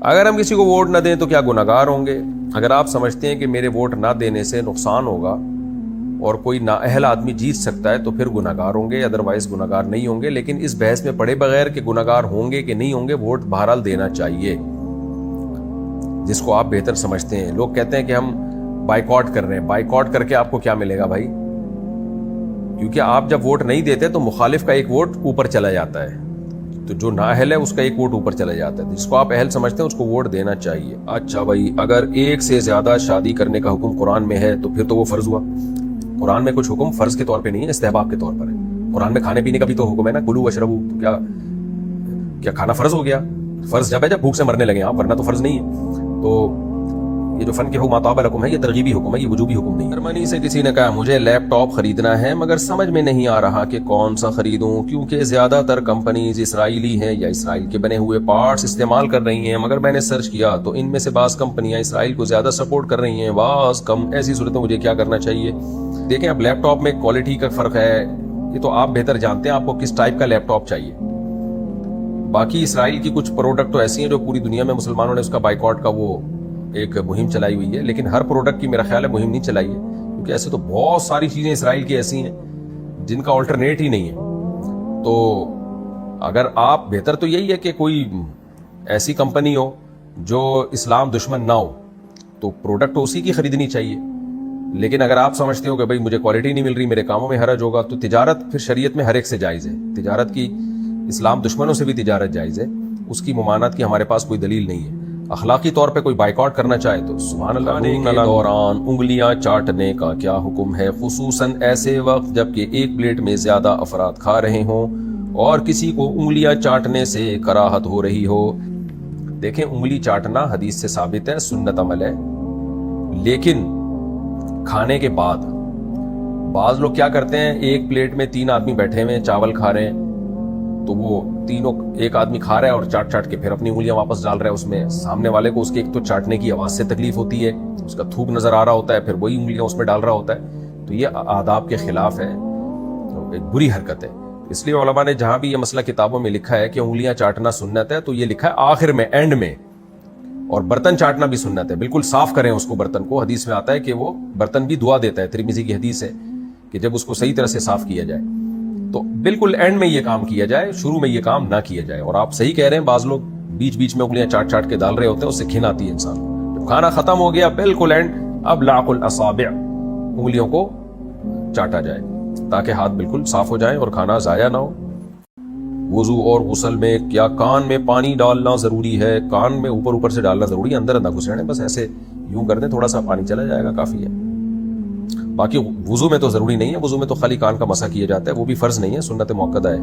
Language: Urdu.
اگر ہم کسی کو ووٹ نہ دیں تو کیا گناہگار ہوں گے؟ اگر آپ سمجھتے ہیں کہ میرے ووٹ نہ دینے سے نقصان ہوگا اور کوئی نااہل آدمی جیت سکتا ہے تو پھر گناہگار ہوں گے، ادروائز گناہگار نہیں ہوں گے. لیکن اس بحث میں پڑے بغیر کہ گناہگار ہوں گے کہ نہیں ہوں گے، ووٹ بہرحال دینا چاہیے جس کو آپ بہتر سمجھتے ہیں. لوگ کہتے ہیں کہ ہم بائیکاٹ کر رہے ہیں. بائیکاٹ کر کے آپ کو کیا ملے گا بھائی؟ کیونکہ آپ جب ووٹ نہیں دیتے تو مخالف کا ایک ووٹ اوپر چلا جاتا ہے، تو جو نااہل ہے اس کا ایک ووٹ اوپر چلا جاتا ہے. جس کو آپ اہل سمجھتے ہیں اس کو ووٹ دینا چاہیے. اچھا بھائی، اگر ایک سے زیادہ شادی کرنے کا حکم قرآن میں ہے تو پھر تو وہ فرض ہوا. قرآن میں کچھ حکم فرض کے طور پہ نہیں ہے، استحباب کے طور پر ہے. قرآن میں کھانے پینے کا بھی تو حکم ہے نا، کلو واشربو. تو کیا کھانا فرض ہو گیا؟ فرض جب ہے جب بھوک سے مرنے لگے آپ، ورنہ تو فرض نہیں ہے. تو یہ جو فن کے حکم طاب الحکم ہے، یہ ترغیبی حکم ہے، یہ وجوبی حکم نہیں ہے. جرمنی سے کسی نے کہا مجھے لیپ ٹاپ خریدنا ہے مگر سمجھ میں نہیں آ رہا کہ کون سا خریدوں، کیونکہ زیادہ تر کمپنیز اسرائیلی ہیں یا اسرائیل کے بنے ہوئے پارٹس استعمال کر رہی ہیں. مگر میں نے سرچ کیا تو ان میں سے بعض کمپنیاں اسرائیل کو زیادہ سپورٹ کر رہی ہیں، بعض کم. ایسی صورت میں مجھے کیا کرنا چاہیے؟ دیکھیں، اب لیپ ٹاپ میں کوالٹی کا فرق ہے، یہ تو آپ بہتر جانتے ہیں آپ کو کس ٹائپ کا لیپ ٹاپ چاہیے. باقی اسرائیل کی کچھ پروڈکٹ تو ایسی ہیں جو پوری دنیا میں مسلمانوں نے اس کا بائیکاٹ کا وہ ایک مہم چلائی ہوئی ہے، لیکن ہر پروڈکٹ کی میرا خیال ہے مہم نہیں چلائی ہے، کیونکہ ایسے تو بہت ساری چیزیں اسرائیل کی ایسی ہیں جن کا آلٹرنیٹ ہی نہیں ہے. تو اگر آپ، بہتر تو یہی ہے کہ کوئی ایسی کمپنی ہو جو اسلام دشمن نہ ہو تو پروڈکٹ اسی کی خریدنی چاہیے. لیکن اگر آپ سمجھتے ہو کہ بھائی مجھے کوالٹی نہیں مل رہی، میرے کاموں میں حرج ہوگا، تو تجارت پھر شریعت میں ہر ایک سے جائز ہے. تجارت کی، اسلام دشمنوں سے بھی تجارت جائز ہے، اس کی ممانعت کی ہمارے پاس کوئی دلیل نہیں ہے. اخلاقی طور پہ کوئی بائیکاٹ کرنا چاہے تو سبحان اللہ. کھانے کے دوران انگلیاں چاٹنے کا کیا حکم ہے، خصوصاً ایسے وقت جبکہ ایک پلیٹ میں زیادہ افراد کھا رہے ہوں اور کسی کو انگلیاں چاٹنے سے کراہت ہو رہی ہو؟ دیکھیں، انگلی چاٹنا حدیث سے ثابت ہے، سنت عمل ہے. لیکن کھانے کے بعد بعض لوگ کیا کرتے ہیں، ایک پلیٹ میں 3 آدمی بیٹھے ہوئے چاول کھا رہے ہیں، تو وہ تینوں، ایک آدمی کھا رہا ہے اور چاٹ چاٹ کے پھر اپنی انگلیاں واپس ڈال رہا ہے اس میں. سامنے والے کو اس کے ایک تو چاٹنے کی آواز سے تکلیف ہوتی ہے، اس کا تھوک نظر آ رہا ہوتا ہے، پھر وہی انگلیاں اس میں ڈال رہا ہوتا ہے. تو یہ آداب کے خلاف ہے، تو ایک بری حرکت ہے. اس لیے علماء نے جہاں بھی یہ مسئلہ کتابوں میں لکھا ہے کہ انگلیاں چاٹنا سنت ہے، تو یہ لکھا ہے آخر میں، اینڈ میں. اور برتن چاٹنا بھی سنت ہے، بالکل صاف کریں اس کو، برتن کو. حدیث میں آتا ہے کہ وہ برتن بھی دعا دیتا ہے، ترمذی کی حدیث ہے کہ جب اس کو صحیح طرح سے صاف کیا جائے تو بالکل اینڈ میں یہ کام کیا جائے، شروع میں یہ کام نہ کیا جائے. اور آپ صحیح کہہ رہے ہیں، بعض لوگ بیچ بیچ میں انگلیاں چاٹ چاٹ کے ڈال رہے ہوتے ہیں، اس سے گھن آتی ہے انسان. جب کھانا ختم ہو گیا بالکل اینڈ، اب لاق الاصابع، انگلیوں کو چاٹا جائے تاکہ ہاتھ بالکل صاف ہو جائیں اور کھانا ضائع نہ ہو. وضو اور غسل میں کیا کان میں پانی ڈالنا ضروری ہے؟ کان میں اوپر سے ڈالنا ضروری ہے، اندر نہ گھسیڑیں، بس ایسے یوں کر دیں، تھوڑا سا پانی چلا جائے گا، کافی ہے. باقی وضو میں تو ضروری نہیں ہے، وضو میں تو خالی کان کا مسح کیا جاتا ہے، وہ بھی فرض نہیں ہے، سنت مؤکدہ ہے.